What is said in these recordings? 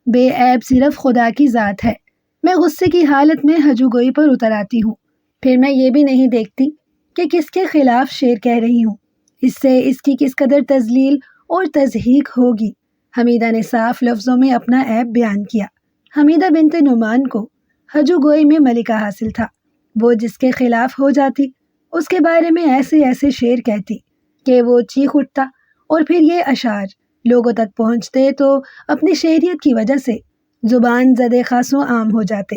بے عیب صرف خدا کی ذات ہے۔ میں غصے کی حالت میں ہجو گوئی پر اتر آتی ہوں۔ پھر میں یہ بھی نہیں دیکھتی کہ کس کے خلاف شعر کہہ رہی ہوں، اس سے اس کی کس قدر تذلیل اور تضحیک ہوگی۔ حمیدہ نے صاف لفظوں میں اپنا عیب بیان کیا۔ حمیدہ بنت نعمان کو ہجو گوئی میں ملکہ حاصل تھا۔ وہ جس کے خلاف ہو جاتی اس کے بارے میں ایسے ایسے شعر کہتی کہ وہ چیخ اٹھتا، اور پھر یہ اشعار لوگوں تک پہنچتے تو اپنی شعریت کی وجہ سے زبان زدے خاصوں عام ہو جاتے۔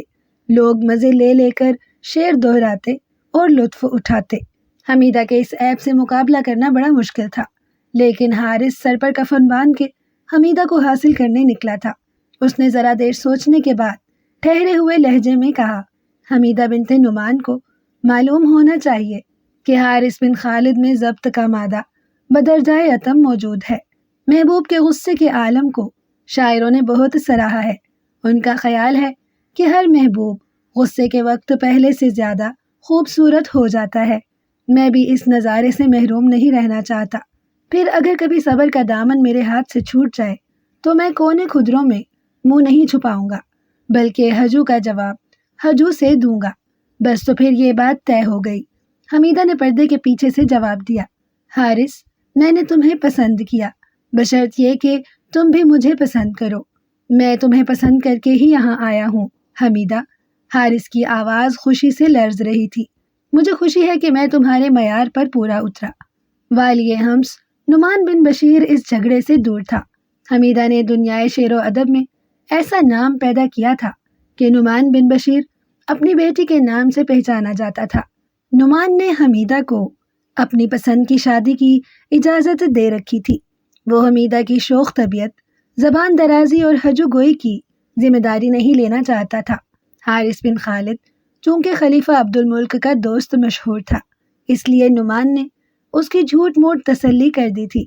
لوگ مزے لے لے کر شعر دہراتے اور لطف اٹھاتے۔ حمیدہ کے اس عیب سے مقابلہ کرنا بڑا مشکل تھا، لیکن حارث سر پر کفن باندھ کے حمیدہ کو حاصل کرنے نکلا تھا۔ اس نے ذرا دیر سوچنے کے بعد ٹھہرے ہوئے لہجے میں کہا، حمیدہ بنت نعمان کو معلوم ہونا چاہیے کہ حارث بن خالد میں ضبط کا مادہ بدرجہ اتم موجود ہے۔ محبوب کے غصے کے عالم کو شاعروں نے بہت سراہا ہے۔ ان کا خیال ہے کہ ہر محبوب غصے کے وقت پہلے سے زیادہ خوبصورت ہو جاتا ہے۔ میں بھی اس نظارے سے محروم نہیں رہنا چاہتا۔ پھر اگر کبھی صبر کا دامن میرے ہاتھ سے چھوٹ جائے تو میں کونے کھدروں میں منہ نہیں چھپاؤں گا، بلکہ ہجو کا جواب ہجو سے دوں گا۔ بس تو پھر یہ بات طے ہو گئی۔ حمیدہ نے پردے کے پیچھے سے جواب دیا، حارث، میں نے تمہیں پسند کیا، بشرط یہ کہ تم بھی مجھے پسند کرو۔ میں تمہیں پسند کر کے ہی یہاں آیا ہوں حمیدہ۔ حارث کی آواز خوشی سے لرز رہی تھی۔ مجھے خوشی ہے کہ میں تمہارے معیار پر پورا اترا۔ والی حمص نعمان بن بشیر اس جھگڑے سے دور تھا۔ حمیدہ نے دنیائے شعر و ادب میں ایسا نام پیدا کیا تھا کہ نعمان بن بشیر اپنی بیٹی کے نام سے پہچانا جاتا تھا۔ نعمان نے حمیدہ کو اپنی پسند کی شادی کی اجازت دے رکھی تھی۔ وہ حمیدہ کی شوخ طبیعت، زبان درازی اور ہجو گوئی کی ذمہ داری نہیں لینا چاہتا تھا۔ حارث بن خالد چونکہ خلیفہ عبد الملک کا دوست مشہور تھا، اس لیے نعمان نے اس کی جھوٹ موٹ تسلی کر دی تھی،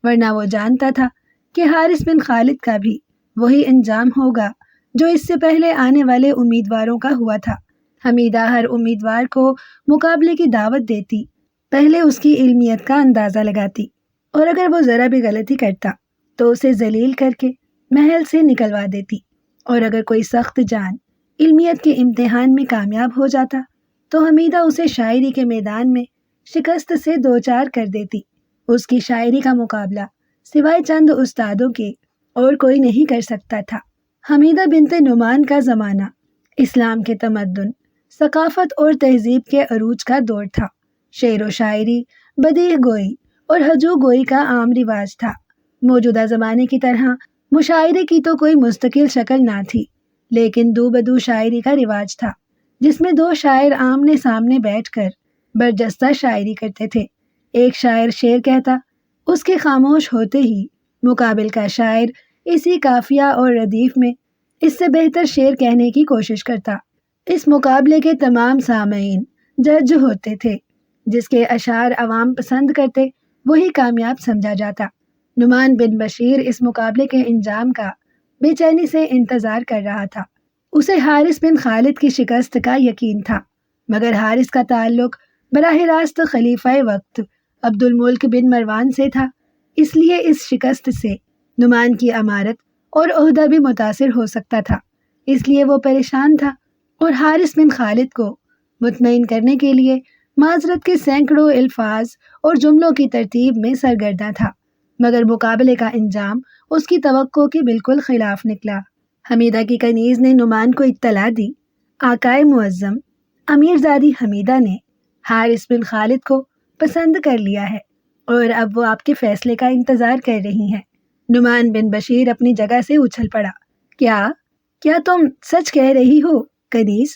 ورنہ وہ جانتا تھا کہ حارث بن خالد کا بھی وہی انجام ہوگا جو اس سے پہلے آنے والے امیدواروں کا ہوا تھا۔ حمیدہ ہر امیدوار کو مقابلے کی دعوت دیتی، پہلے اس کی علمیت کا اندازہ لگاتی، اور اگر وہ ذرا بھی غلطی کرتا تو اسے ذلیل کر کے محل سے نکلوا دیتی، اور اگر کوئی سخت جان علمیت کے امتحان میں کامیاب ہو جاتا تو حمیدہ اسے شاعری کے میدان میں شکست سے دوچار کر دیتی۔ اس کی شاعری کا مقابلہ سوائے چند استادوں کے اور کوئی نہیں کر سکتا تھا۔ حمیدہ بنت نعمان کا زمانہ اسلام کے تمدن، ثقافت اور تہذیب کے عروج کا دور تھا۔ شعر و شاعری، بدیع گوئی اور ہجو گوئی کا عام رواج تھا۔ موجودہ زمانے کی طرح مشاعرے کی تو کوئی مستقل شکل نہ تھی، لیکن دو بدو شاعری کا رواج تھا، جس میں دو شاعر آمنے سامنے بیٹھ کر برجستہ شاعری کرتے تھے۔ ایک شاعر شعر کہتا، اس کے خاموش ہوتے ہی مقابل کا شاعر اسی قافیہ اور ردیف میں اس سے بہتر شعر کہنے کی کوشش کرتا۔ اس مقابلے کے تمام سامعین جج ہوتے تھے۔ جس کے اشعار عوام پسند کرتے وہی کامیاب سمجھا جاتا۔ نعمان بن بشیر اس مقابلے کے انجام کا بے چینی سے انتظار کر رہا تھا۔ اسے حارث بن خالد کی شکست کا یقین تھا، مگر حارث کا تعلق براہ راست خلیفہ وقت عبد الملک بن مروان سے تھا، اس لیے اس شکست سے نعمان کی امارت اور عہدہ بھی متاثر ہو سکتا تھا۔ اس لیے وہ پریشان تھا اور حارث بن خالد کو مطمئن کرنے کے لیے معذرت کے سینکڑوں الفاظ اور جملوں کی ترتیب میں سرگرداں تھا، مگر مقابلے کا انجام اس کی توقع کے بالکل خلاف نکلا۔ حمیدہ کی کنیز نے نعمان کو اطلاع دی، آقائے معظم، امیرزادی حمیدہ نے حارث بن خالد کو پسند کر لیا ہے اور اب وہ آپ کے فیصلے کا انتظار کر رہی ہیں۔ نعمان بن بشیر اپنی جگہ سے اچھل پڑا۔ کیا تم سچ کہہ رہی ہو کنیز؟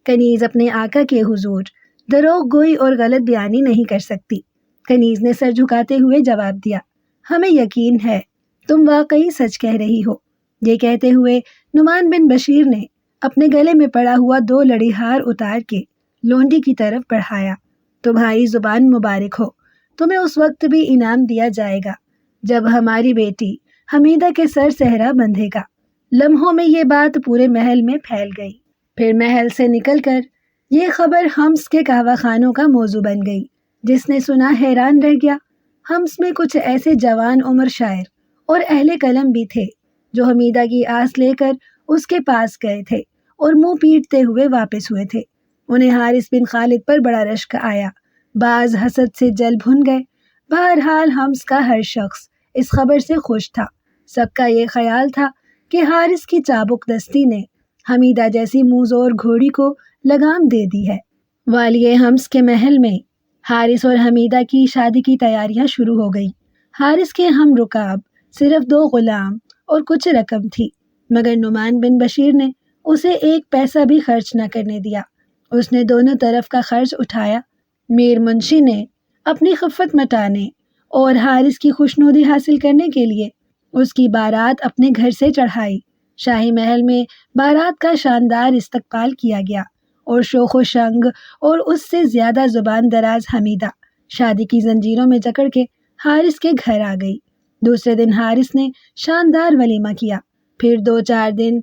کنیز اپنے آقا کے حضور دروغ گوئی اور غلط بیانی نہیں کر سکتی۔ کنیز نے سر جھکاتے ہوئے جواب دیا، ہمیں یقین ہے تم واقعی سچ کہہ رہی ہو۔ یہ کہتے ہوئے نعمان بن بشیر نے اپنے گلے میں پڑا ہوا 2 لڑی ہار اتار کے لونڈی کی طرف بڑھایا۔ تمہاری زبان مبارک ہو، تمہیں اس وقت بھی انعام دیا جائے گا جب ہماری بیٹی حمیدہ کے سر صحرا بندھے گا۔ لمحوں میں یہ بات پورے محل میں پھیل گئی۔ پھر محل سے نکل کر یہ خبر حمص کے قہوہ خانوں کا موضوع بن گئی۔ جس نے سنا حیران رہ گیا۔ حمص میں کچھ ایسے جوان عمر شاعر اور اہل قلم بھی تھے جو حمیدہ کی آس لے کر اس کے پاس گئے تھے اور منہ پیٹتے ہوئے واپس ہوئے تھے۔ انہیں حارث بن خالد پر بڑا رشک آیا، بعض حسد سے جل بھن گئے۔ بہرحال حمص کا ہر شخص اس خبر سے خوش تھا۔ سب کا یہ خیال تھا کہ حارث کی چابک دستی نے حمیدہ جیسی منہزور گھوڑی کو لگام دے دی ہے۔ والی حمص کے محل میں حارث اور حمیدہ کی شادی کی تیاریاں شروع ہو گئی۔ حارث کے ہم رکاب صرف 2 غلام اور کچھ رقم تھی، مگر نعمان بن بشیر نے اسے 1 پیسہ بھی خرچ نہ کرنے دیا۔ اس نے دونوں طرف کا خرچ اٹھایا۔ میر منشی نے اپنی خفت مٹانے اور حارث کی خوشنودی حاصل کرنے کے لیے اس کی بارات اپنے گھر سے چڑھائی۔ شاہی محل میں بارات کا شاندار استقبال کیا گیا اور شوخ و شنگ اور اس سے زیادہ زبان دراز حمیدہ شادی کی زنجیروں میں جکڑ کے حارث کے گھر آ گئی۔ دوسرے دن حارث نے شاندار ولیمہ کیا، پھر 2-4 دن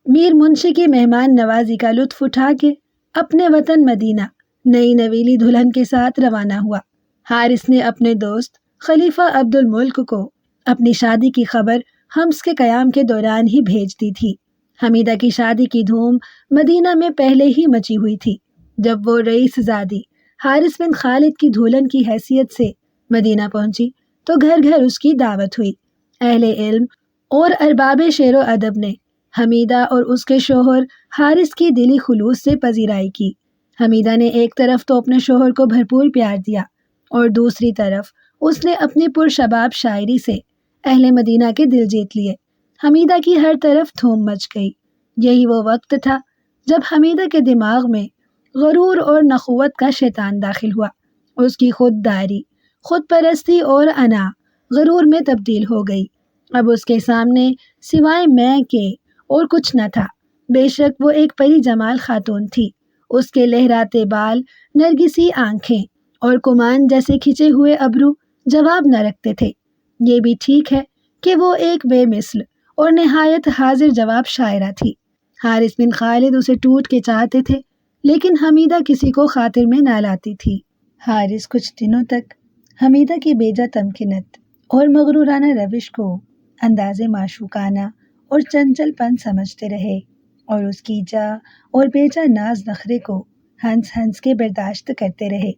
میر منشی کی مہمان نوازی کا لطف اٹھا کے اپنے وطن مدینہ نئی نویلی دلہن کے ساتھ روانہ ہوا۔ حارث نے اپنے دوست خلیفہ عبد الملک کو اپنی شادی کی خبر حمص کے قیام کے دوران ہی بھیج دی تھی۔ حمیدہ کی شادی کی دھوم مدینہ میں پہلے ہی مچی ہوئی تھی۔ جب وہ رئیس زادی حارث بن خالد کی دلہن کی حیثیت سے مدینہ پہنچی تو گھر گھر اس کی دعوت ہوئی۔ اہل علم اور ارباب شعر و ادب نے حمیدہ اور اس کے شوہر حارث کی دلی خلوص سے پذیرائی کی۔ حمیدہ نے ایک طرف تو اپنے شوہر کو بھرپور پیار دیا اور دوسری طرف اس نے اپنی پرشباب شاعری سے اہل مدینہ کے دل جیت لیے۔ حمیدہ کی ہر طرف دھوم مچ گئی۔ یہی وہ وقت تھا جب حمیدہ کے دماغ میں غرور اور نخوت کا شیطان داخل ہوا۔ اس کی خودداری، خود پرستی اور انا غرور میں تبدیل ہو گئی۔ اب اس کے سامنے سوائے میں کے اور کچھ نہ تھا۔ بے شک وہ ایک پری جمال خاتون تھی۔ اس کے لہراتے بال، نرگسی آنکھیں اور کمان جیسے کھچے ہوئے ابرو جواب نہ رکھتے تھے۔ یہ بھی ٹھیک ہے کہ وہ ایک بے مثل اور نہایت حاضر جواب شاعرہ تھی۔ حارث بن خالد اسے ٹوٹ کے چاہتے تھے، لیکن حمیدہ کسی کو خاطر میں نہ لاتی تھی۔ حارث کچھ دنوں تک حمیدہ کی بیجا تمکنت اور مغرورانہ روش کو انداز معشوقانہ اور چنچل پن سمجھتے رہے اور اس کی جا اور بیجا ناز نخرے کو ہنس ہنس کے برداشت کرتے رہے،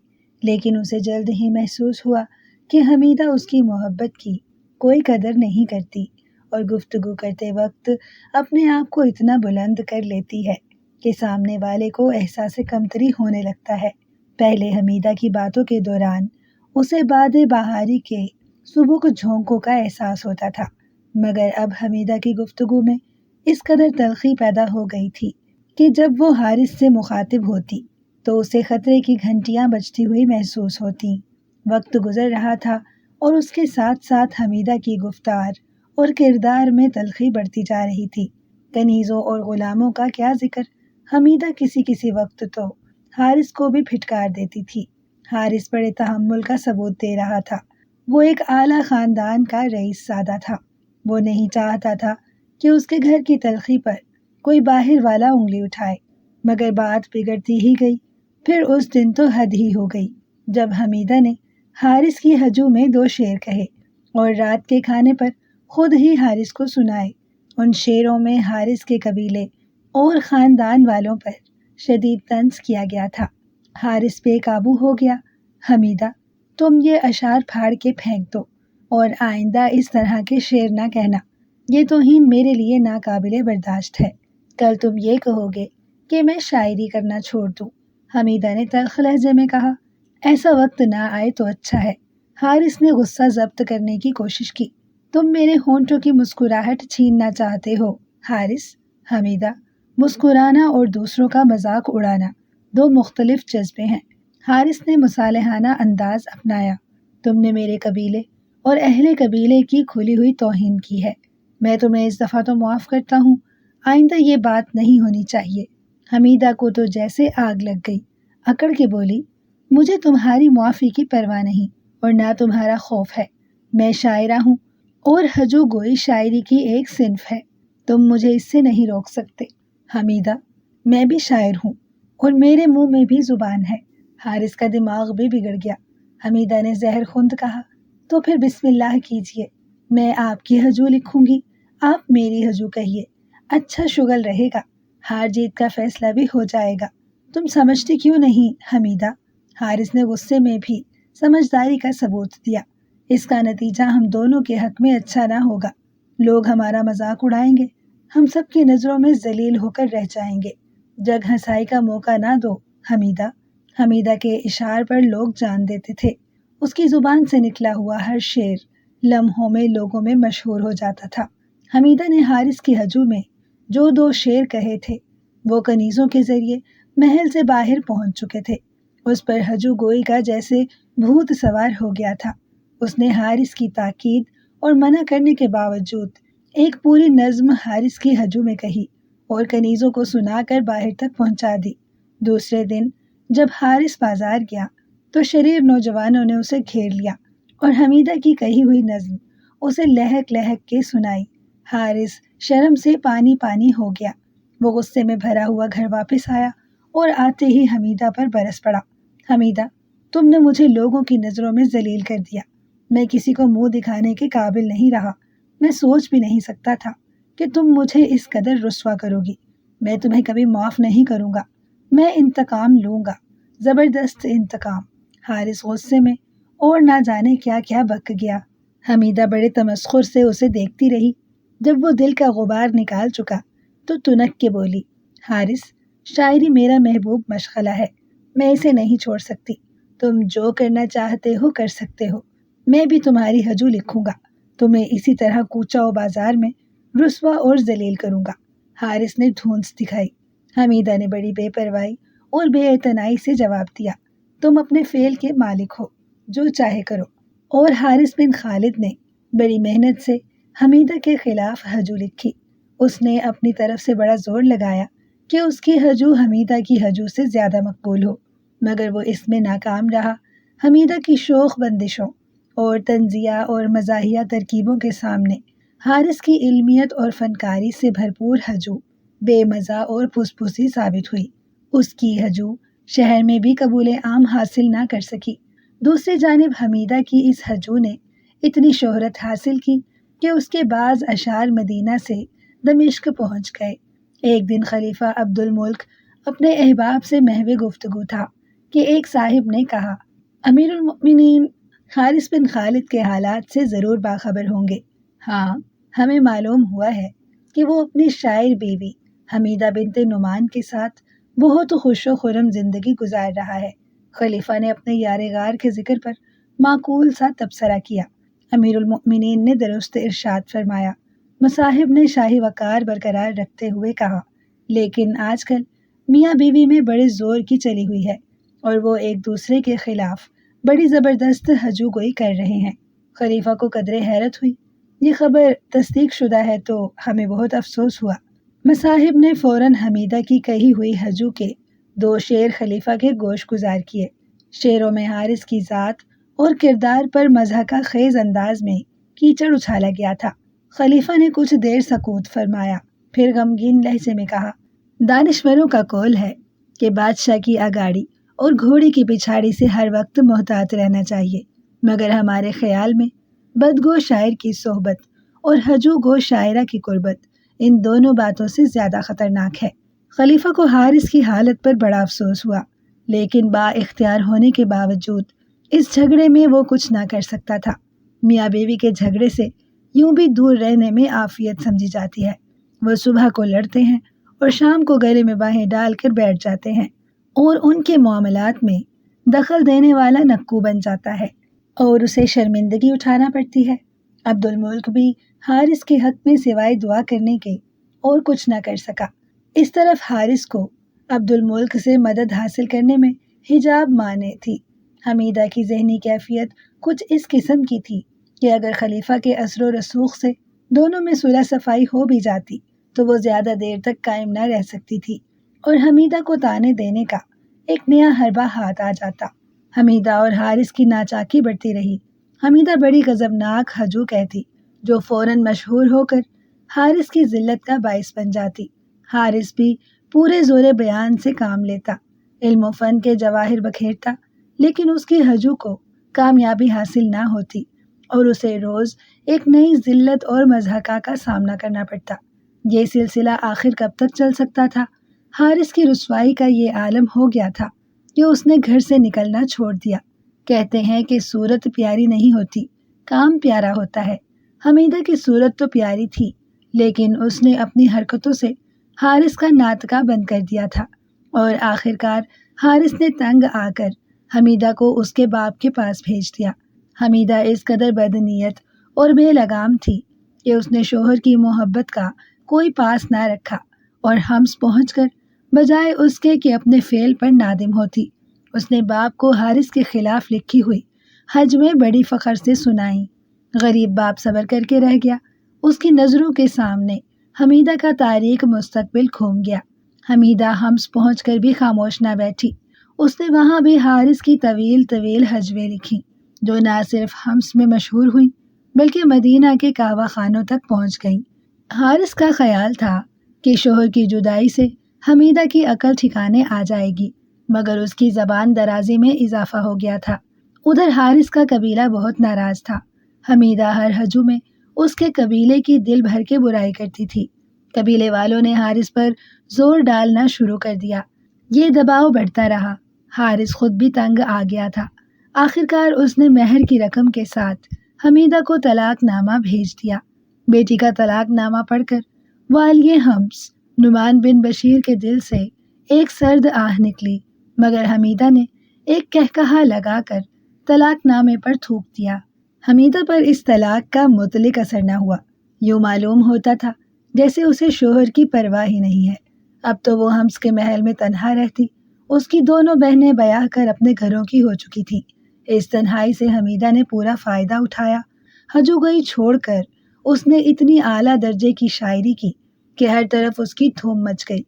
لیکن اسے جلد ہی محسوس ہوا کہ حمیدہ اس کی محبت کی کوئی قدر نہیں کرتی اور گفتگو کرتے وقت اپنے آپ کو اتنا بلند کر لیتی ہے کہ سامنے والے کو احساس کمتری ہونے لگتا ہے۔ پہلے حمیدہ کی باتوں کے دوران اسے باد بہاری کے سبک جھونکوں کا احساس ہوتا تھا، مگر اب حمیدہ کی گفتگو میں اس قدر تلخی پیدا ہو گئی تھی کہ جب وہ حارث سے مخاطب ہوتی تو اسے خطرے کی گھنٹیاں بجتی ہوئی محسوس ہوتی۔ وقت گزر رہا تھا اور اس کے ساتھ ساتھ حمیدہ کی گفتار اور کردار میں تلخی بڑھتی جا رہی تھی۔ کنیزوں اور غلاموں کا کیا ذکر، حمیدہ کسی کسی وقت تو حارث کو بھی پھٹکار دیتی تھی۔ حارث بڑے تحمل کا ثبوت دے رہا تھا۔ وہ ایک اعلیٰ خاندان کا رئیس زادہ تھا۔ وہ نہیں چاہتا تھا کہ اس کے گھر کی تلخی پر کوئی باہر والا انگلی اٹھائے، مگر بات بگڑتی ہی گئی۔ پھر اس دن تو حد ہی ہو گئی جب حمیدہ نے حارث کی ہجو میں 2 شعر کہے اور رات کے کھانے پر خود ہی حارث کو سنائے۔ ان شعروں میں حارث کے قبیلے اور خاندان والوں پر شدید طنز کیا گیا تھا۔ حارث بے قابو ہو گیا۔ حمیدہ، تم یہ اشعار پھاڑ کے پھینک دو اور آئندہ اس طرح کے شعر نہ کہنا، یہ توہین میرے لیے ناقابل برداشت ہے۔ کل تم یہ کہو گے کہ میں شاعری کرنا چھوڑ دوں۔ حمیدہ نے تلخ لہجے میں کہا۔ ایسا وقت نہ آئے تو اچھا ہے۔ حارث نے غصہ ضبط کرنے کی کوشش کی۔ تم میرے ہونٹوں کی مسکراہٹ چھیننا چاہتے ہو حارث۔ حمیدہ، مسکرانا اور دوسروں کا مذاق اڑانا 2 مختلف جذبے ہیں۔ حارث نے مصالحانہ انداز اپنایا۔ تم نے میرے قبیلے اور اہل قبیلے کی کھلی ہوئی توہین کی ہے۔ میں تمہیں اس دفعہ تو معاف کرتا ہوں، آئندہ یہ بات نہیں ہونی چاہیے۔ حمیدہ کو تو جیسے آگ لگ گئی، اکڑ کے بولی، مجھے تمہاری معافی کی پرواہ نہیں اور نہ تمہارا خوف ہے۔ میں شاعرہ ہوں اور ہجو گوئی شاعری کی ایک صنف ہے، تم مجھے اس سے نہیں روک سکتے۔ حمیدہ، میں بھی شاعر ہوں اور میرے منہ میں بھی زبان ہے۔ حارث کا دماغ بھی بگڑ گیا۔ حمیدہ نے زہر خوند کہا، تو پھر بسم اللہ کیجئے، میں آپ کی ہجو لکھوں گی، آپ میری ہجو کہیے، اچھا شغل رہے گا، ہار جیت کا فیصلہ بھی ہو جائے گا۔ تم سمجھتی کیوں نہیں حمیدہ؟ حارث نے غصے میں بھی سمجھداری کا ثبوت دیا۔ اس کا نتیجہ ہم دونوں کے حق میں اچھا نہ ہوگا، لوگ ہمارا مذاق اڑائیں گے، ہم سب کی نظروں میں ذلیل ہو کر رہ جائیں گے۔ جگ ہنسائی کا موقع نہ دو حمیدہ۔ حمیدہ کے اشعار پر لوگ جان دیتے تھے، اس کی زبان سے نکلا ہوا ہر شعر لمحوں میں لوگوں میں مشہور ہو جاتا تھا۔ حمیدہ نے حارث کی ہجو میں جو 2 شعر کہے تھے وہ کنیزوں کے ذریعے محل سے باہر پہنچ چکے تھے۔ اس پر ہجو گوئی کا جیسے بھوت سوار ہو گیا تھا۔ اس نے حارث کی تاکید اور منع کرنے کے باوجود ایک پوری نظم حارث کی ہجو میں کہی اور کنیزوں کو سنا کر باہر تک پہنچا دی۔ دوسرے دن جب حارث بازار گیا تو شریر نوجوانوں نے اسے گھیر لیا اور حمیدہ کی کہی ہوئی نظم اسے لہک لہک کے سنائی۔ حارث شرم سے پانی پانی ہو گیا۔ وہ غصے میں بھرا ہوا گھر واپس آیا اور آتے ہی حمیدہ پر برس پڑا۔ حمیدہ، تم نے مجھے لوگوں کی نظروں میں ذلیل کر دیا۔ میں کسی کو منہ دکھانے کے قابل نہیں رہا۔ میں سوچ بھی نہیں سکتا تھا کہ تم مجھے اس قدر رسوا کرو گی۔ میں تمہیں کبھی معاف نہیں کروں گا۔ میں انتقام لوں گا، زبردست انتقام۔ حارث غصے میں اور نہ جانے کیا کیا بک گیا۔ حمیدہ بڑے تمسخر سے اسے دیکھتی رہی۔ جب وہ دل کا غبار نکال چکا تو تنک کے بولی، حارث، شاعری میرا محبوب مشغلہ ہے، میں اسے نہیں چھوڑ سکتی۔ تم جو کرنا چاہتے ہو کر سکتے ہو، میں بھی تمہاری ہجو لکھوں گا، تمہیں اسی طرح کوچہ و بازار میں رسوا اور ذلیل کروں گا۔ حارث نے دھونس دکھائی۔ حمیدہ نے بڑی بے پرواہی اور بے اعتنائی سے جواب دیا، تم اپنے فعل کے مالک ہو، جو چاہے کرو۔ اور حارث بن خالد نے بڑی محنت سے حمیدہ کے خلاف ہجو لکھی۔ اس نے اپنی طرف سے بڑا زور لگایا کہ اس کی ہجو حمیدہ کی ہجو سے زیادہ مقبول ہو، مگر وہ اس میں ناکام رہا۔ حمیدہ کی شوخ بندشوں اور تنزیہ اور مزاحیہ ترکیبوں کے سامنے حارث کی علمیت اور فنکاری سے بھرپور ہجو بے مزہ اور پھسپھسی ثابت ہوئی۔ اس کی ہجو شہر میں بھی قبول عام حاصل نہ کر سکی۔ دوسری جانب حمیدہ کی اس ہجو نے اتنی شہرت حاصل کی کہ اس کے بعض اشعار مدینہ سے دمشق پہنچ گئے۔ ایک دن خلیفہ عبد الملک اپنے احباب سے محو گفتگو تھا کہ ایک صاحب نے کہا، امیر المؤمنین، حارث بن خالد کے حالات سے ضرور باخبر ہوں گے۔ ہاں، ہمیں معلوم ہوا ہے کہ وہ اپنی شاعر بیوی حمیدہ بنت نعمان کے ساتھ بہت خوش و خرم زندگی گزار رہا ہے۔ خلیفہ نے اپنے یار غار کے ذکر پر معقول سا تبصرہ کیا۔ امیر المؤمنین نے درست ارشاد فرمایا۔ مصاحب نے شاہی وقار برقرار رکھتے ہوئے کہا، لیکن آج کل میاں بیوی میں بڑے زور کی چلی ہوئی ہے اور وہ ایک دوسرے کے خلاف بڑی زبردست ہجو گوئی کر رہے ہیں۔ خلیفہ کو قدرے حیرت ہوئی۔ یہ خبر تصدیق شدہ ہے تو ہمیں بہت افسوس ہوا۔ مصاحب نے فوراً حمیدہ کی کہی ہوئی ہجو کے 2 شعر خلیفہ کے گوش گزار کیے۔ شعروں میں حارث کی ذات اور کردار پر مضحکہ خیز انداز میں کیچڑ اچھالا گیا تھا۔ خلیفہ نے کچھ دیر سکوت فرمایا، پھر غمگین لہجے میں کہا، دانشوروں کا قول ہے کہ بادشاہ کی اگاڑی اور گھوڑے کی پچھاڑی سے ہر وقت محتاط رہنا چاہیے، مگر ہمارے خیال میں بدگو شاعر کی صحبت اور ہجو گو شاعرہ کی قربت ان دونوں باتوں سے زیادہ خطرناک ہے۔ خلیفہ کو حارث کی حالت پر بڑا افسوس ہوا، لیکن با اختیار ہونے کے باوجود اس جھگڑے میں وہ کچھ نہ کر سکتا تھا۔ میاں بیوی کے جھگڑے سے یوں بھی دور رہنے میں عافیت سمجھی جاتی ہے۔ وہ صبح کو لڑتے ہیں اور شام کو گلے میں باہیں ڈال کر بیٹھ جاتے ہیں اور ان کے معاملات میں دخل دینے والا نکو بن جاتا ہے اور اسے شرمندگی اٹھانا پڑتی ہے۔ عبد الملک بھی حارث کے حق میں سوائے دعا کرنے کے اور کچھ نہ کر سکا۔ اس طرف حارث کو عبد الملک سے مدد حاصل کرنے میں حجاب مانع تھی۔ حمیدہ کی ذہنی کیفیت کچھ اس قسم کی تھی کہ اگر خلیفہ کے اثر و رسوخ سے دونوں میں صلح صفائی ہو بھی جاتی تو وہ زیادہ دیر تک قائم نہ رہ سکتی تھی اور حمیدہ کو طعنے دینے کا ایک نیا حربہ ہاتھ آ جاتا۔ حمیدہ اور حارث کی ناچاکی بڑھتی رہی۔ حمیدہ بڑی غضبناک ہجو کہتی جو فوراً مشہور ہو کر حارث کی ذلت کا باعث بن جاتی۔ حارث بھی پورے زور بیان سے کام لیتا، علم و فن کے جواہر بکھیرتا، لیکن اس کی ہجو کو کامیابی حاصل نہ ہوتی اور اسے روز ایک نئی ذلت اور مضحکہ کا سامنا کرنا پڑتا۔ یہ سلسلہ آخر کب تک چل سکتا تھا؟ حارث کی رسوائی کا یہ عالم ہو گیا تھا کہ اس نے گھر سے نکلنا چھوڑ دیا۔ کہتے ہیں کہ صورت پیاری نہیں ہوتی، کام پیارا ہوتا ہے۔ حمیدہ کی صورت تو پیاری تھی، لیکن اس نے اپنی حرکتوں سے حارث کا ناطقہ بند کر دیا تھا، اور آخرکار حارث نے تنگ آ کر حمیدہ کو اس کے باپ کے پاس بھیج دیا۔ حمیدہ اس قدر بدنیت اور بے لگام تھی کہ اس نے شوہر کی محبت کا کوئی پاس نہ رکھا، اور حمص پہنچ کر بجائے اس کے کہ اپنے فعل پر نادم ہوتی، اس نے باپ کو حارث کے خلاف لکھی ہوئی حج میں بڑی فخر سے سنائی۔ غریب باپ صبر کر کے رہ گیا۔ اس کی نظروں کے سامنے حمیدہ کا تاریک مستقبل کھوم گیا۔ حمیدہ حمص پہنچ کر بھی خاموش نہ بیٹھی۔ اس نے وہاں بھی حارث کی طویل طویل ہجویں لکھی، جو نہ صرف حمص میں مشہور ہوئیں بلکہ مدینہ کے کعبہ خانوں تک پہنچ گئیں۔ حارث کا خیال تھا کہ شوہر کی جدائی سے حمیدہ کی عقل ٹھکانے آ جائے گی، مگر اس کی زبان درازی میں اضافہ ہو گیا تھا۔ ادھر حارث کا قبیلہ بہت ناراض تھا۔ حمیدہ ہر ہجو میں اس کے قبیلے کی دل بھر کے برائی کرتی تھی۔ قبیلے والوں نے حارث پر زور ڈالنا شروع کر دیا۔ یہ دباؤ بڑھتا رہا۔ حارث خود بھی تنگ آ گیا تھا۔ آخرکار اس نے مہر کی رقم کے ساتھ حمیدہ کو طلاق نامہ بھیج دیا۔ بیٹی کا طلاق نامہ پڑھ کر والی حمص نعمان بن بشیر کے دل سے ایک سرد آہ نکلی، مگر حمیدہ نے ایک کہکہا لگا کر طلاق نامے پر تھوک دیا۔ حمیدہ پر اس طلاق کا مطلق اثر نہ ہوا۔ یوں معلوم ہوتا تھا جیسے اسے شوہر کی پرواہ ہی نہیں ہے۔ اب تو وہ حمص کے محل میں تنہا رہتی۔ اس کی دونوں بہنیں بیاہ کر اپنے گھروں کی ہو چکی تھیں۔ اس تنہائی سے حمیدہ نے پورا فائدہ اٹھایا۔ ہجوگئی چھوڑ کر اس نے اتنی اعلیٰ درجے کی شاعری کی کہ ہر طرف اس کی دھوم مچ گئی۔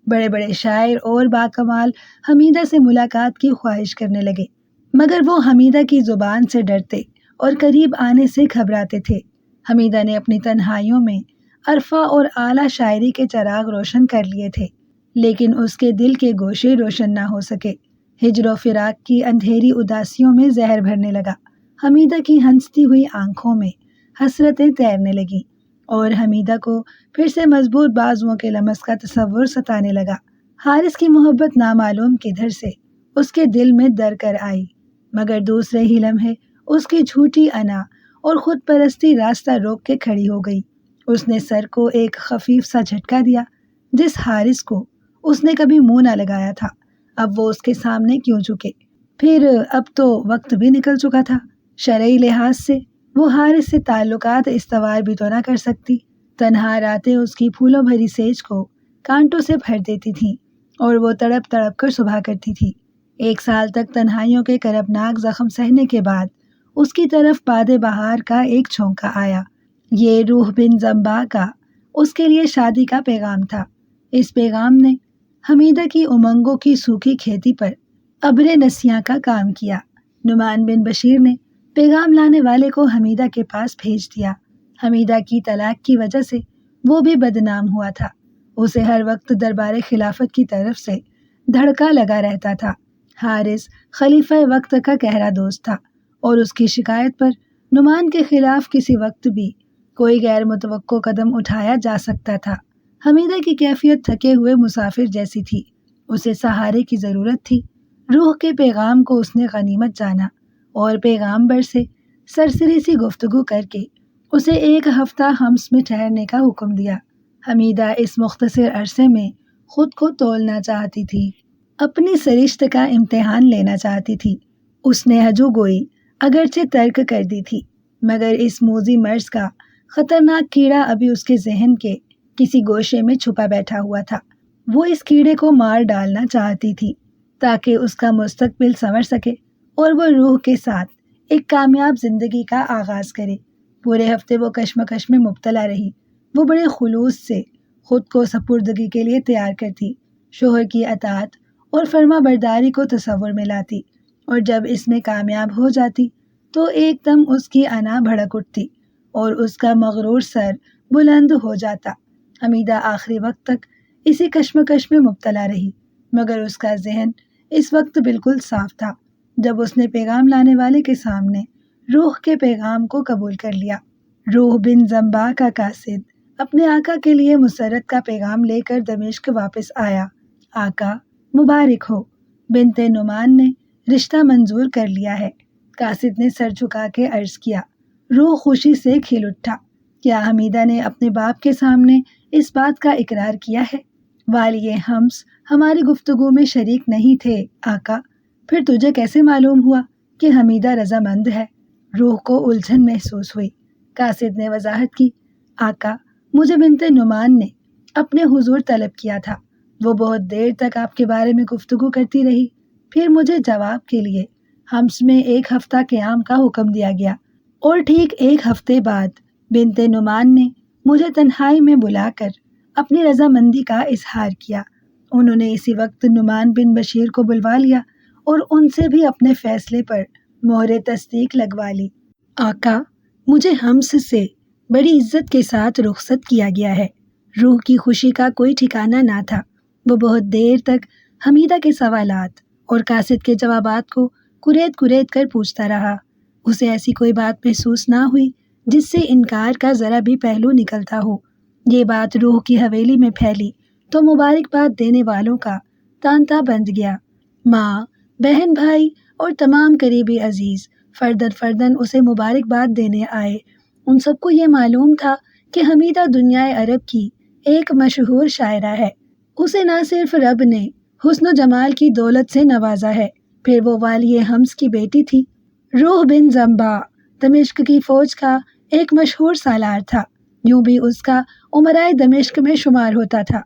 بڑے بڑے شاعر اور باکمال حمیدہ سے ملاقات کی خواہش کرنے لگے، مگر وہ حمیدہ کی زبان سے ڈرتے اور قریب آنے سے گھبراتے تھے۔ حمیدہ نے اپنی تنہائیوں میں عرفہ اور اعلیٰ شاعری کے چراغ روشن کر لیے تھے، لیکن اس کے دل کے گوشے روشن نہ ہو سکے۔ ہجر و فراق کی اندھیری اداسیوں میں زہر بھرنے لگا۔ حمیدہ کی ہنستی ہوئی آنکھوں میں حسرتیں تیرنے لگیں، اور حمیدہ کو پھر سے مضبوط بازوؤں کے لمس کا تصور ستانے لگا۔ حارث کی محبت نامعلوم کدھر سے اس کے دل میں در کر آئی، مگر دوسرے ہی لمحے اس کی جھوٹی انا اور خود پرستی راستہ روک کے کھڑی ہو گئی۔ اس نے سر کو ایک خفیف سا جھٹکا دیا، جس حارث کو اس نے کبھی منہ نہ لگایا تھا۔ اب وہ اس کے سامنے کیوں جھکے؟ پھر اب تو وقت بھی نکل چکا تھا۔ شرعی لحاظ سے وہ حارث سے تعلقات استوار بھی تو نہ کر سکتی۔ تنہا راتیں اس کی پھولوں بھری سیج کو کانٹوں سے بھر دیتی تھیں، اور وہ تڑپ تڑپ کر صبح کرتی تھی۔ 1 سال تک تنہائیوں کے کربناک زخم سہنے کے بعد اس کی طرف باد بہار کا ایک چھونکا آیا۔ یہ روح بن زمبا کا اس کے لیے شادی کا پیغام تھا۔ اس پیغام نے حمیدہ کی امنگوں کی سوکھی کھیتی پر ابر نسیاں کا کام کیا۔ نعمان بن بشیر نے پیغام لانے والے کو حمیدہ کے پاس بھیج دیا۔ حمیدہ کی طلاق کی وجہ سے وہ بھی بدنام ہوا تھا۔ اسے ہر وقت دربار خلافت کی طرف سے دھڑکا لگا رہتا تھا۔ حارث خلیفہ وقت کا گہرا دوست تھا، اور اس کی شکایت پر نعمان کے خلاف کسی وقت بھی کوئی غیر متوقع قدم اٹھایا جا سکتا تھا۔ حمیدہ کی کیفیت تھکے ہوئے مسافر جیسی تھی۔ اسے سہارے کی ضرورت تھی۔ روح کے پیغام کو اس نے غنیمت جانا، اور پیغامبر سے سرسری سی گفتگو کر کے اسے 1 ہفتہ حمص میں ٹھہرنے کا حکم دیا۔ حمیدہ اس مختصر عرصے میں خود کو تولنا چاہتی تھی، اپنی سرشت کا امتحان لینا چاہتی تھی۔ اس نے ہجوگوئی اگرچہ ترک کر دی تھی، مگر اس موذی مرض کا خطرناک کیڑا ابھی اس کے ذہن کے کسی گوشے میں چھپا بیٹھا ہوا تھا۔ وہ اس کیڑے کو مار ڈالنا چاہتی تھی تاکہ اس کا مستقبل سنور سکے اور وہ روح کے ساتھ ایک کامیاب زندگی کا آغاز کرے۔ پورے ہفتے وہ کشمکش میں مبتلا رہی۔ وہ بڑے خلوص سے خود کو سپردگی کے لیے تیار کرتی، شوہر کی اطاعت اور فرما برداری کو تصور میں لاتی، اور جب اس میں کامیاب ہو جاتی تو ایک دم اس کی انا بھڑک اٹھتی اور اس کا مغرور سر بلند ہو جاتا۔ حمیدہ آخری وقت تک اسی کشمکش میں مبتلا رہی، مگر اس کا ذہن اس وقت بالکل صاف تھا جب اس نے پیغام لانے والے کے سامنے روح کے پیغام کو قبول کر لیا۔ روح بن زمبا کا قاصد اپنے آقا کے لیے مسرت کا پیغام لے کر دمشق واپس آیا۔ آقا مبارک ہو، بنت نعمان نے رشتہ منظور کر لیا ہے۔ قاصد نے سر جھکا کے عرض کیا۔ روح خوشی سے کھل اٹھا۔ کیا حمیدہ نے اپنے باپ کے سامنے اس بات کا اقرار کیا ہے؟ والی حمص ہماری گفتگو میں شریک نہیں تھے آقا، پھر تجھے کیسے معلوم ہوا کہ حمیدہ رضامند ہے؟ روح کو الجھن محسوس ہوئی۔ قاصد نے وضاحت کی، آقا مجھے بنت نعمان نے اپنے حضور طلب کیا تھا، وہ بہت دیر تک آپ کے بارے میں گفتگو کرتی رہی، پھر مجھے جواب کے لیے حمص میں 1 ہفتہ قیام کا حکم دیا گیا، اور ٹھیک 1 ہفتے بعد بنت نعمان نے مجھے تنہائی میں بلا کر اپنی رضامندی کا اظہار کیا۔ انہوں نے اسی وقت نعمان بن بشیر کو بلوا لیا اور ان سے بھی اپنے فیصلے پر مہر تصدیق لگوا لی۔ آقا مجھے حمص سے بڑی عزت کے ساتھ رخصت کیا گیا ہے۔ روح کی خوشی کا کوئی ٹھکانہ نہ تھا۔ وہ بہت دیر تک حمیدہ کے سوالات اور قاصد کے جوابات کو کریت کریت کر پوچھتا رہا۔ اسے ایسی کوئی بات محسوس نہ ہوئی جس سے انکار کا ذرا بھی پہلو نکلتا ہو۔ یہ بات روح کی حویلی میں پھیلی تو مبارکباد دینے والوں کا تانتا بند گیا۔ ماں، بہن، بھائی اور تمام قریبی عزیز فردن فردن اسے مبارکباد دینے آئے۔ ان سب کو یہ معلوم تھا کہ حمیدہ دنیائے عرب کی ایک مشہور شاعرہ ہے۔ اسے نہ صرف رب نے حسن و جمال کی دولت سے نوازا ہے، پھر وہ والی حمص کی بیٹی تھی۔ روح بن زمبا دمشق کی فوج کا ایک مشہور سالار تھا، یوں بھی اس کا امرائے دمشق میں شمار ہوتا تھا۔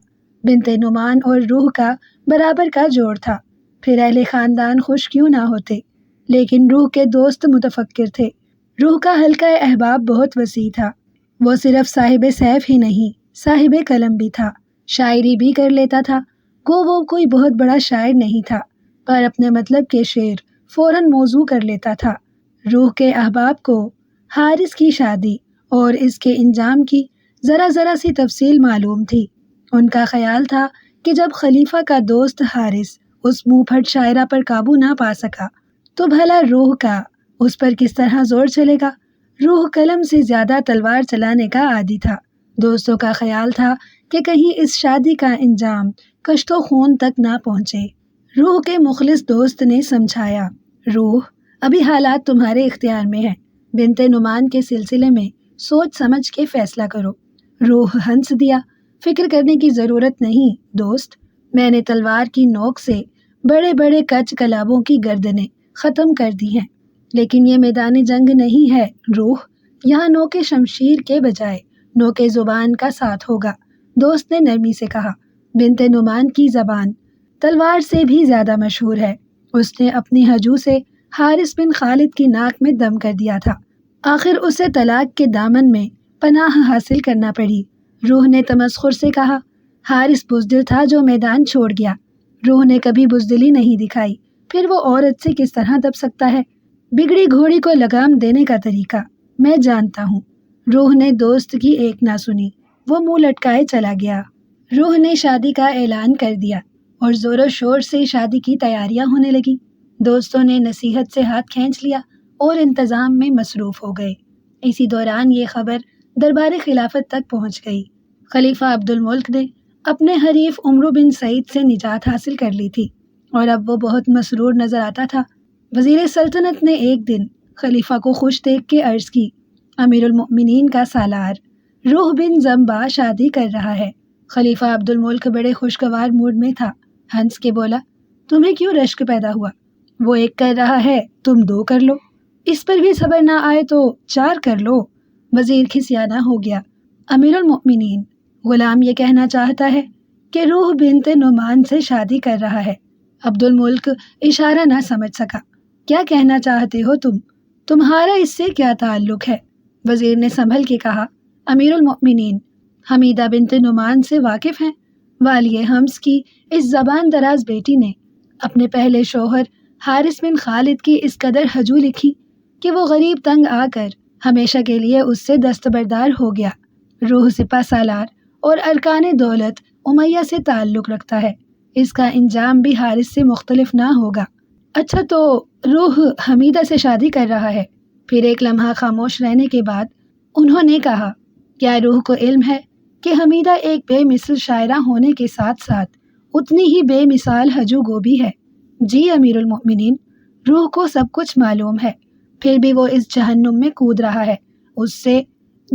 بنت نعمان اور روح کا برابر کا جوڑ تھا، پھر اہل خاندان خوش کیوں نہ ہوتے، لیکن روح کے دوست متفکر تھے۔ روح کا حلقہ احباب بہت وسیع تھا۔ وہ صرف صاحب سیف ہی نہیں، صاحب قلم بھی تھا، شاعری بھی کر لیتا تھا۔ وہ کوئی بہت بڑا شاعر نہیں تھا، پر اپنے مطلب کے شعر فوراً موضوع کر لیتا تھا۔ روح کے احباب کو حارث کی شادی اور اس کے انجام کی ذرا ذرا سی تفصیل معلوم تھی۔ ان کا خیال تھا کہ جب خلیفہ کا دوست حارث اس منہ پھٹ شاعرہ پر قابو نہ پا سکا تو بھلا روح کا اس پر کس طرح زور چلے گا۔ روح قلم سے زیادہ تلوار چلانے کا عادی تھا۔ دوستوں کا خیال تھا کہ کہیں اس شادی کا انجام کشت و خون تک نہ پہنچے۔ روح کے مخلص دوست نے سمجھایا، روح ابھی حالات تمہارے اختیار میں ہیں، بنت نعمان کے سلسلے میں سوچ سمجھ کے فیصلہ کرو۔ روح ہنس دیا، فکر کرنے کی ضرورت نہیں دوست، میں نے تلوار کی نوک سے بڑے بڑے کچ کلابوں کی گردنیں ختم کر دی ہیں، لیکن یہ میدان جنگ نہیں ہے روح، یہاں نوک شمشیر کے بجائے نوک زبان کا ساتھ ہوگا۔ دوست نے نرمی سے کہا، بنت نعمان کی زبان تلوار سے بھی زیادہ مشہور ہے، اس نے اپنی ہجو سے حارث بن خالد کی ناک میں دم کر دیا تھا، آخر اسے طلاق کے دامن میں پناہ حاصل کرنا پڑی۔ روح نے تمسخر سے کہا، حارث بزدل تھا جو میدان چھوڑ گیا۔ روح نے کبھی بزدلی نہیں دکھائی، پھر وہ عورت سے کس طرح دب سکتا ہے؟ بگڑی گھوڑی کو لگام دینے کا طریقہ میں جانتا ہوں۔ روح نے دوست کی ایک نہ سنی، وہ منہ لٹکائے چلا گیا۔ روح نے شادی کا اعلان کر دیا اور زور و شور سے شادی کی تیاریاں ہونے لگیں۔ دوستوں نے نصیحت سے ہاتھ کھینچ لیا اور انتظام میں مصروف ہو گئے۔ اسی دوران یہ خبر دربار خلافت تک پہنچ گئی۔ خلیفہ عبد الملک نے اپنے حریف عمرو بن سعید سے نجات حاصل کر لی تھی اور اب وہ بہت مسرور نظر آتا تھا۔ وزیر سلطنت نے ایک دن خلیفہ کو خوش دیکھ کے عرض کی، امیر المؤمنین کا سالار روح بن زمبا شادی کر رہا ہے۔ خلیفہ عبد الملک بڑے خوشگوار موڈ میں تھا، ہنس کے بولا، تمہیں کیوں رشک پیدا ہوا؟ وہ 1 کر رہا ہے، تم 2 کر لو، اس پر بھی صبر نہ آئے تو 4 کر لو۔ وزیر کھسیانہ ہو گیا، امیر المؤمنین، غلام یہ کہنا چاہتا ہے کہ روح بنت نعمان سے شادی کر رہا ہے۔ عبد الملک اشارہ نہ سمجھ سکا، کیا کہنا چاہتے ہو تم؟ تمہارا اس سے کیا تعلق ہے؟ وزیر نے سنبھل کے کہا، امیر المؤمنین، حمیدہ بنت نعمان سے واقف ہیں؟ والی حمص کی اس زبان دراز بیٹی نے اپنے پہلے شوہر حارث بن خالد کی اس قدر ہجو لکھی کہ وہ غریب تنگ آ کر ہمیشہ کے لیے اس سے دستبردار ہو گیا۔ روح سپہ سالار اور ارکان دولت امیہ سے تعلق رکھتا ہے، اس کا انجام بھی حارث سے مختلف نہ ہوگا۔ اچھا تو روح حمیدہ سے شادی کر رہا ہے؟ پھر ایک لمحہ خاموش رہنے کے بعد انہوں نے کہا، کیا روح کو علم ہے کہ حمیدہ ایک بے مثل شاعرہ ہونے کے ساتھ ساتھ اتنی ہی بے مثال ہجوگو بھی ہے؟ جی امیر المؤمنین، روح کو سب کچھ معلوم ہے، پھر بھی وہ اس جہنم میں کود رہا ہے۔ اس سے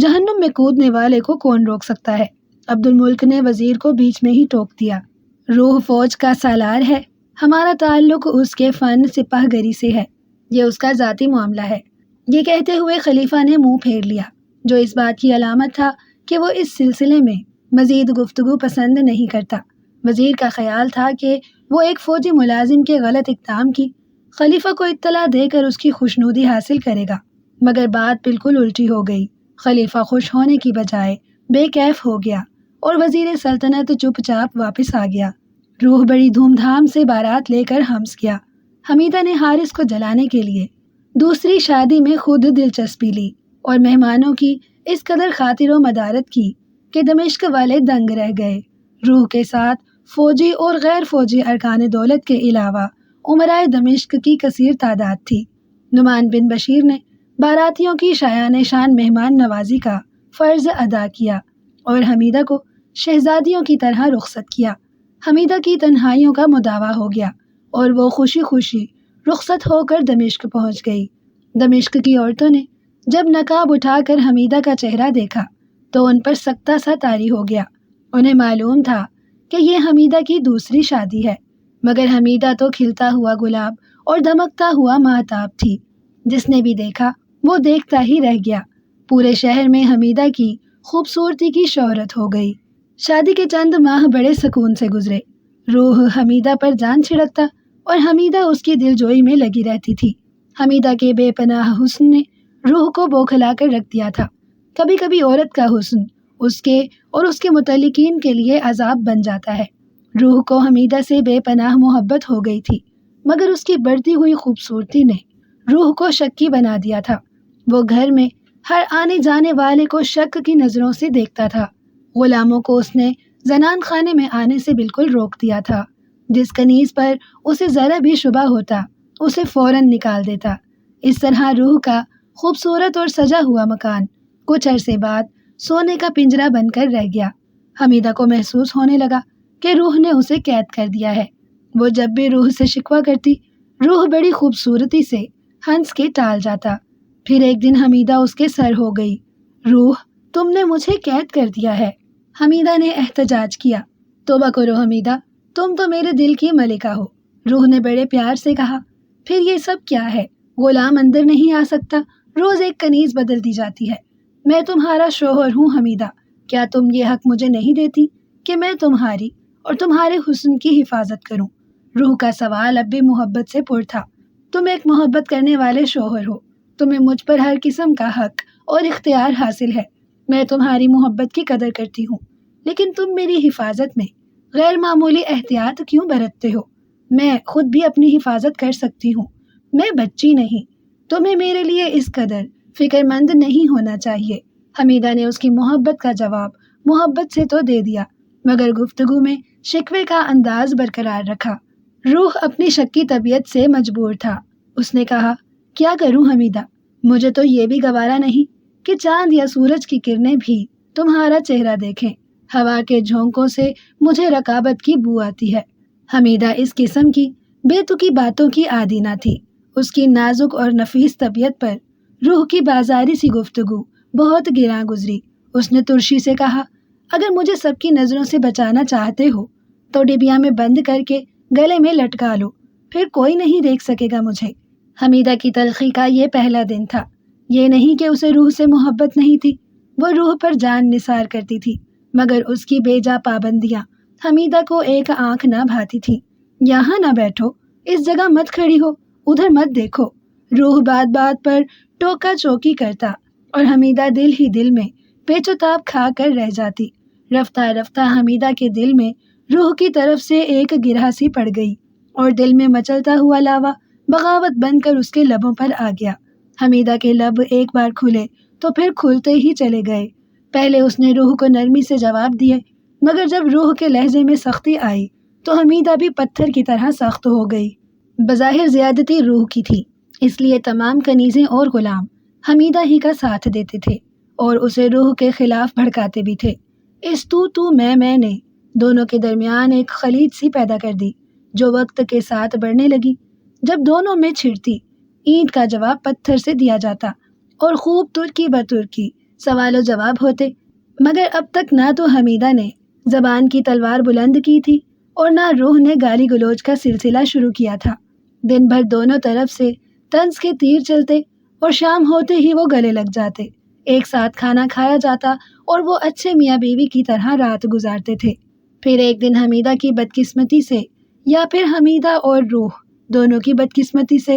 جہنم میں کودنے والے کو کون روک سکتا ہے؟ عبد الملک نے وزیر کو بیچ میں ہی ٹوک دیا۔ روح فوج کا سالار ہے، ہمارا تعلق اس کے فن سپاہ گری سے ہے، یہ اس کا ذاتی معاملہ ہے۔ یہ کہتے ہوئے خلیفہ نے منہ پھیر لیا، جو اس بات کی علامت تھا کہ وہ اس سلسلے میں مزید گفتگو پسند نہیں کرتا۔ وزیر کا خیال تھا کہ وہ ایک فوجی ملازم کے غلط اقدام کی خلیفہ کو اطلاع دے کر اس کی خوشنودی حاصل کرے گا، مگر بات بالکل الٹی ہو گئی۔ خلیفہ خوش ہونے کی بجائے بے کیف ہو گیا اور وزیر سلطنت چپ چاپ واپس آ گیا۔ روح بڑی دھوم دھام سے بارات لے کر ہمس گیا۔ حمیدہ نے حارث کو جلانے کے لیے دوسری شادی میں خود دلچسپی لی اور مہمانوں کی اس قدر خاطر و مدارت کی کہ دمشق والے دنگ رہ گئے۔ روح کے ساتھ فوجی اور غیر فوجی ارکان دولت کے علاوہ امرائے دمشق کی کثیر تعداد تھی۔ نعمان بن بشیر نے باراتیوں کی شایان شان مہمان نوازی کا فرض ادا کیا اور حمیدہ کو شہزادیوں کی طرح رخصت کیا۔ حمیدہ کی تنہائیوں کا مداوع ہو گیا اور وہ خوشی خوشی رخصت ہو کر دمشق پہنچ گئی۔ دمشق کی عورتوں نے جب نقاب اٹھا کر حمیدہ کا چہرہ دیکھا تو ان پر سکتہ سا طاری ہو گیا۔ انہیں معلوم تھا کہ یہ حمیدہ کی دوسری شادی ہے، مگر حمیدہ تو کھلتا ہوا گلاب اور دمکتا ہوا مہتاب تھی۔ جس نے بھی دیکھا وہ دیکھتا ہی رہ گیا۔ پورے شہر میں حمیدہ کی خوبصورتی کی شہرت ہو گئی۔ شادی کے چند ماہ بڑے سکون سے گزرے۔ روح حمیدہ پر جان چھڑکتا اور حمیدہ اس کی دل جوئی میں لگی رہتی تھی۔ حمیدہ کے بے پناہ حسن نے روح کو بوکھلا کر رکھ دیا تھا۔ کبھی کبھی عورت کا حسن اس کے اور اس کے متعلقین کے لیے عذاب بن جاتا ہے۔ روح کو حمیدہ سے بے پناہ محبت ہو گئی تھی، مگر اس کی بڑھتی ہوئی خوبصورتی نے روح کو شکی بنا دیا تھا۔ وہ گھر میں ہر آنے جانے والے کو شک کی نظروں سے دیکھتا تھا۔ غلاموں کو اس نے زنان خانے میں آنے سے بالکل روک دیا تھا۔ جس کنیز پر اسے ذرا بھی شبہ ہوتا اسے فوراً نکال دیتا۔ اس طرح روح کا خوبصورت اور سجا ہوا مکان کچھ عرصے بعد سونے کا پنجرہ بن کر رہ گیا۔ حمیدہ کو محسوس ہونے لگا کہ روح نے اسے قید کر دیا ہے۔ وہ جب بھی روح سے شکوہ کرتی، روح بڑی خوبصورتی سے ہنس کے ٹال جاتا۔ پھر ایک دن حمیدہ اس کے سر ہو گئی۔ روح، تم نے مجھے قید کر دیا ہے۔ حمیدہ نے احتجاج کیا۔ توبہ کرو حمیدہ، تم تو میرے دل کی ملکہ ہو۔ روح نے بڑے پیار سے کہا، پھر یہ سب کیا ہے؟ غلام اندر نہیں آ سکتا، روز ایک کنیز بدل دی جاتی ہے۔ میں تمہارا شوہر ہوں حمیدہ، کیا تم یہ حق مجھے نہیں دیتی کہ میں تمہاری اور تمہارے حسن کی حفاظت کروں؟ روح کا سوال اب بھی محبت سے پر تھا۔ تم ایک محبت کرنے والے شوہر ہو، تمہیں مجھ پر ہر قسم کا حق اور اختیار حاصل ہے۔ میں تمہاری محبت کی قدر کرتی ہوں، لیکن تم میری حفاظت میں غیر معمولی احتیاط کیوں برتتے ہو؟ میں خود بھی اپنی حفاظت کر سکتی ہوں، میں بچی نہیں۔ تمہیں میرے لیے اس قدر فکر مند نہیں ہونا چاہیے۔ حمیدہ نے اس کی محبت کا جواب محبت سے تو دے دیا، مگر گفتگو میں شکوے کا انداز برقرار رکھا۔ روح اپنی شکی طبیعت سے مجبور تھا۔ اس نے کہا، کیا کروں حمیدہ؟ مجھے تو یہ بھی گوارا نہیں کہ چاند یا سورج کی کرنیں بھی تمہارا چہرہ دیکھیں۔ ہوا کے جھونکوں سے مجھے رقابت کی بو آتی ہے۔ حمیدہ اس قسم کی بے تکی باتوں کی عادی نہ تھی۔ اس کی نازک اور نفیس طبیعت پر روح کی بازاری سی گفتگو بہت گراں گزری۔ اس نے ترشی سے کہا، اگر مجھے سب کی نظروں سے بچانا چاہتے ہو تو ڈبیا میں بند کر کے گلے میں لٹکا لو، پھر کوئی نہیں دیکھ سکے گا مجھے۔ حمیدہ کی تلخی کا یہ پہلا دن تھا۔ یہ نہیں کہ اسے روح سے محبت نہیں تھی، وہ روح پر جان نثار کرتی تھی، مگر اس کی بے جا پابندیاں حمیدہ کو ایک آنکھ نہ بھاتی تھی۔ یہاں نہ بیٹھو، اس جگہ مت کھڑی ہو، ادھر مت دیکھو۔ روح بات بات پر ٹوکا چوکی کرتا اور حمیدہ دل ہی دل میں پیچ و تاب کھا کر رہ جاتی۔ رفتہ رفتہ حمیدہ کے دل میں روح کی طرف سے ایک گرہ سی پڑ گئی اور دل میں مچلتا ہوا لاوا بغاوت بن کر اس کے لبوں پر آ گیا۔ حمیدہ کے لب ایک بار کھلے تو پھر کھلتے ہی چلے گئے۔ پہلے اس نے روح کو نرمی سے جواب دیے، مگر جب روح کے لہجے میں سختی آئی تو حمیدہ بھی پتھر کی طرح سخت ہو گئی۔ بظاہر زیادتی روح کی تھی، اس لیے تمام کنیزیں اور غلام حمیدہ ہی کا ساتھ دیتے تھے اور اسے روح کے خلاف بھڑکاتے بھی تھے۔ اس تو میں نے دونوں کے درمیان ایک خلیج سی پیدا کر دی جو وقت کے ساتھ بڑھنے لگی۔ جب دونوں میں چھڑتی، اینٹ کا جواب پتھر سے دیا جاتا اور خوب ترکی بترکی سوال و جواب ہوتے، مگر اب تک نہ تو حمیدہ نے زبان کی تلوار بلند کی تھی اور نہ روح نے گالی گلوچ کا سلسلہ شروع کیا تھا۔ دن بھر دونوں طرف سے طنز کے تیر چلتے اور شام ہوتے ہی وہ گلے لگ جاتے۔ ایک ساتھ کھانا کھایا جاتا اور وہ اچھے میاں بیوی کی طرح رات گزارتے تھے۔ پھر ایک دن حمیدہ کی بدقسمتی سے، یا پھر حمیدہ اور روح دونوں کی بدقسمتی سے،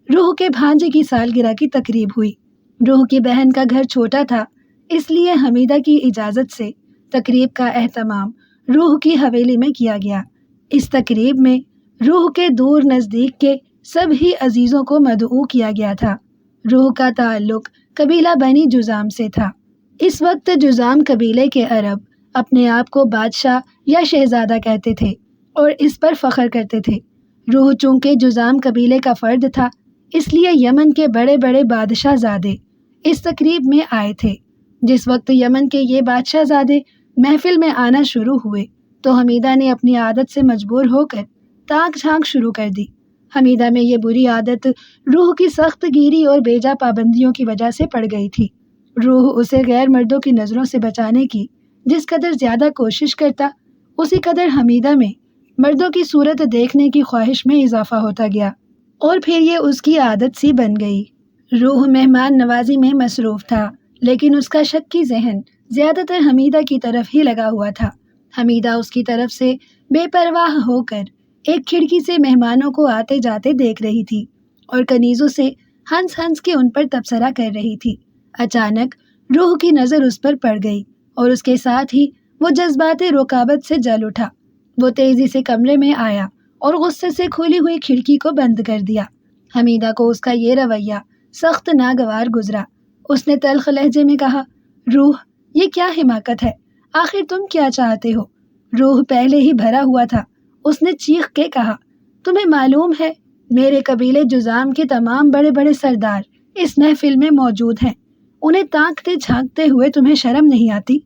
روح کے بھانجے کی سالگرہ کی تقریب ہوئی۔ روح کی بہن کا گھر چھوٹا تھا، اس لیے حمیدہ کی اجازت سے تقریب کا اہتمام روح کی حویلی میں کیا گیا۔ اس تقریب میں روح کے دور نزدیک کے سب ہی عزیزوں کو مدعو کیا گیا تھا۔ روح کا تعلق قبیلہ بنی جذام سے تھا۔ اس وقت جذام قبیلے کے عرب اپنے آپ کو بادشاہ یا شہزادہ کہتے تھے اور اس پر فخر کرتے تھے۔ روح چونکہ جذام قبیلے کا فرد تھا، اس لیے یمن کے بڑے بڑے بادشاہ زادے اس تقریب میں آئے تھے۔ جس وقت یمن کے یہ بادشاہ زادے محفل میں آنا شروع ہوئے تو حمیدہ نے اپنی عادت سے مجبور ہو کر تاک جھانک شروع کر دی۔ حمیدہ میں یہ بری عادت روح کی سخت گیری اور بیجا پابندیوں کی وجہ سے پڑ گئی تھی۔ روح اسے غیر مردوں کی نظروں سے بچانے کی جس قدر زیادہ کوشش کرتا، اسی قدر حمیدہ میں مردوں کی صورت دیکھنے کی خواہش میں اضافہ ہوتا گیا، اور پھر یہ اس کی عادت سی بن گئی۔ روح مہمان نوازی میں مصروف تھا، لیکن اس کا شکی ذہن زیادہ تر حمیدہ کی طرف ہی لگا ہوا تھا۔ حمیدہ اس کی طرف سے بے پرواہ ہو کر ایک کھڑکی سے مہمانوں کو آتے جاتے دیکھ رہی تھی اور کنیزوں سے ہنس ہنس کے ان پر تبصرہ کر رہی تھی۔ اچانک روح کی نظر اس پر پڑ گئی اور اس کے ساتھ ہی وہ جذبات رکابت سے جل اٹھا۔ وہ تیزی سے کمرے میں آیا اور غصے سے کھلی ہوئی کھڑکی کو بند کر دیا۔ حمیدہ کو اس کا یہ رویہ سخت ناگوار گزرا۔ اس نے تلخ لہجے میں کہا، روح، یہ کیا حماقت ہے؟ آخر تم کیا چاہتے ہو؟ روح پہلے ہی بھرا ہوا تھا۔ اس نے چیخ کے کہا، تمہیں معلوم ہے میرے قبیلے جذام کے تمام بڑے بڑے سردار اس محفل میں موجود ہیں، انہیں تانکتے جھانکتے ہوئے تمہیں شرم نہیں آتی؟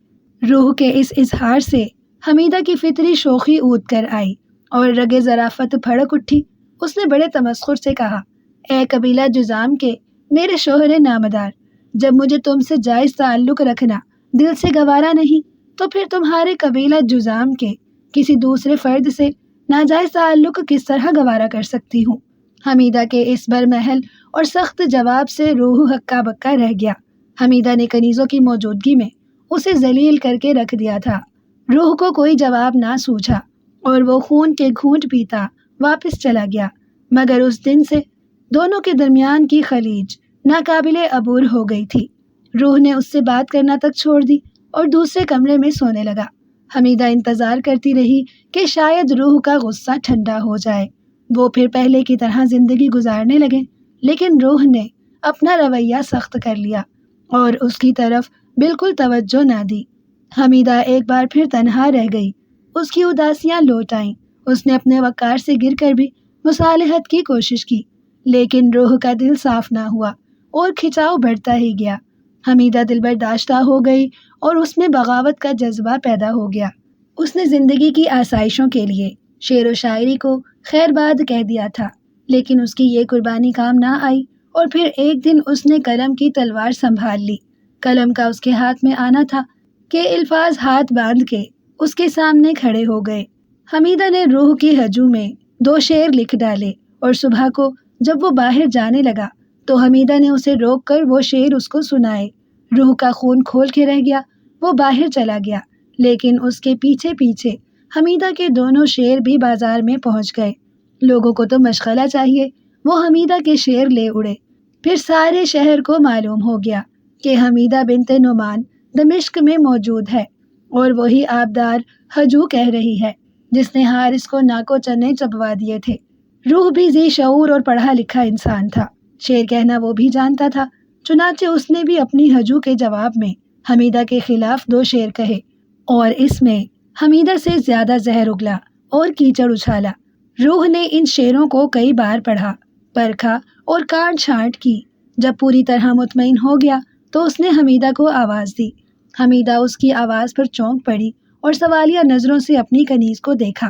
روح کے اس اظہار سے حمیدہ کی فطری شوخی اود کر آئی اور رگ ظرافت پھڑک اٹھی۔ اس نے بڑے تمسخر سے کہا، اے قبیلہ جذام کے میرے شوہر نامدار، جب مجھے تم سے جائز تعلق رکھنا دل سے گوارا نہیں تو پھر تمہارے قبیلہ جذام کے کسی دوسرے فرد سے ناجائز تعلق کس طرح گوارا کر سکتی ہوں؟ حمیدہ کے اس برمحل اور سخت جواب سے روح ہکا بکا رہ گیا۔ حمیدہ نے کنیزوں کی موجودگی میں اسے ذلیل کر کے رکھ دیا تھا۔ روح کو کوئی جواب نہ سوچا اور وہ خون کے گھونٹ پیتا واپس چلا گیا، مگر اس دن سے دونوں کے درمیان کی خلیج ناقابل عبور ہو گئی تھی۔ روح نے اس سے بات کرنا تک چھوڑ دی اور دوسرے کمرے میں سونے لگا۔ حمیدہ انتظار کرتی رہی کہ شاید روح کا غصہ ٹھنڈا ہو جائے، وہ پھر پہلے کی طرح زندگی گزارنے لگے، لیکن روح نے اپنا رویہ سخت کر لیا اور اس کی طرف بالکل توجہ نہ دی۔ حمیدہ ایک بار پھر تنہا رہ گئی، اس کی اداسیاں لوٹ آئیں۔ اس نے اپنے وقار سے گر کر بھی مصالحت کی کوشش کی، لیکن روح کا دل صاف نہ ہوا اور کھچاؤ بڑھتا ہی گیا۔ حمیدہ دل برداشتہ ہو گئی اور اس میں بغاوت کا جذبہ پیدا ہو گیا۔ اس نے زندگی کی آسائشوں کے لیے شعر و شاعری کو خیر باد کہہ دیا تھا، لیکن اس کی یہ قربانی کام نہ آئی اور پھر ایک دن اس نے قلم کی تلوار سنبھال لی۔ قلم کا اس کے ہاتھ میں آنا تھا کہ الفاظ ہاتھ باندھ کے اس کے سامنے کھڑے ہو گئے۔ حمیدہ نے روح کی ہجو میں 2 شعر لکھ ڈالے اور صبح کو جب وہ باہر جانے لگا تو حمیدہ نے اسے روک کر وہ شعر اس کو سنائے۔ روح کا خون کھول کے رہ گیا، وہ باہر چلا گیا، لیکن اس کے پیچھے پیچھے حمیدہ کے دونوں شعر بھی بازار میں پہنچ گئے۔ لوگوں کو تو مشغلہ چاہیے، وہ حمیدہ کے شعر لے اڑے۔ پھر سارے شہر کو معلوم ہو گیا کہ حمیدہ بنت نعمان دمشق میں موجود ہے اور وہی آبدار ہجو کہہ رہی ہے جس نے حارث کو ناکو چنے چبوا دیے تھے۔ روح بھی ذی شعور اور پڑھا لکھا انسان تھا، شعر کہنا وہ بھی جانتا تھا، چنانچہ اس نے بھی اپنی ہجو کے جواب میں حمیدہ کے خلاف 2 شعر کہے اور اس میں حمیدہ سے زیادہ زہر اگلا اور کیچڑ اچھالا۔ روح نے ان شعروں کو کئی بار پڑھا، پرکھا اور کاٹ چھانٹ کی۔ جب پوری طرح مطمئن ہو گیا تو اس نے حمیدہ کو آواز دی۔ حمیدہ اس کی آواز پر چونک پڑی اور سوالیہ نظروں سے اپنی کنیز کو دیکھا۔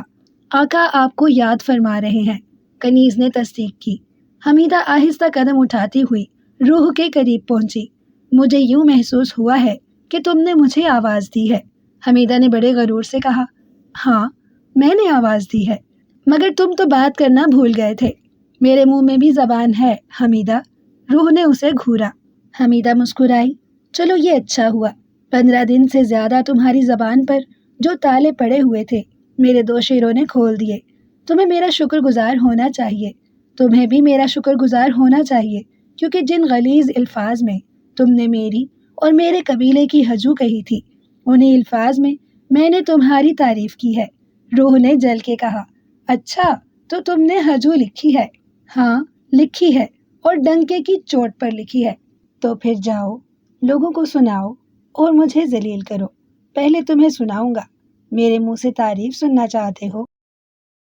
آقا آپ کو یاد فرما رہے ہیں، کنیز نے تصدیق کی۔ حمیدہ آہستہ قدم اٹھاتی ہوئی روح کے قریب پہنچی۔ مجھے یوں محسوس ہوا ہے کہ تم نے مجھے آواز دی ہے، حمیدہ نے بڑے غرور سے کہا۔ ہاں، میں نے آواز دی ہے، مگر تم تو بات کرنا بھول گئے تھے۔ میرے منہ میں بھی زبان ہے حمیدہ، روح نے اسے گھورا۔ حمیدہ مسکرائی۔ چلو یہ اچھا ہوا، 15 دن سے زیادہ تمہاری زبان پر جو تالے پڑے ہوئے تھے میرے 2 شیروں نے کھول دیے۔ تمہیں میرا شکر گزار ہونا چاہیے، تمہیں بھی میرا شکر گزار ہونا چاہیے، کیونکہ جن غلیظ الفاظ میں تم نے میری اور میرے قبیلے کی ہجو کہی تھی، انہی الفاظ میں نے تمہاری تعریف کی ہے۔ روح نے جل کے کہا۔ اچھا، تو تم نے ہجو لکھی ہے؟ ہاں لکھی ہے، اور ڈنکے کی چوٹ پر لکھی ہے۔ تو پھر جاؤ، لوگوں کو سناؤ اور مجھے ذلیل کرو۔ پہلے تمہیں سناؤں گا، میرے منہ سے تعریف سننا چاہتے ہو؟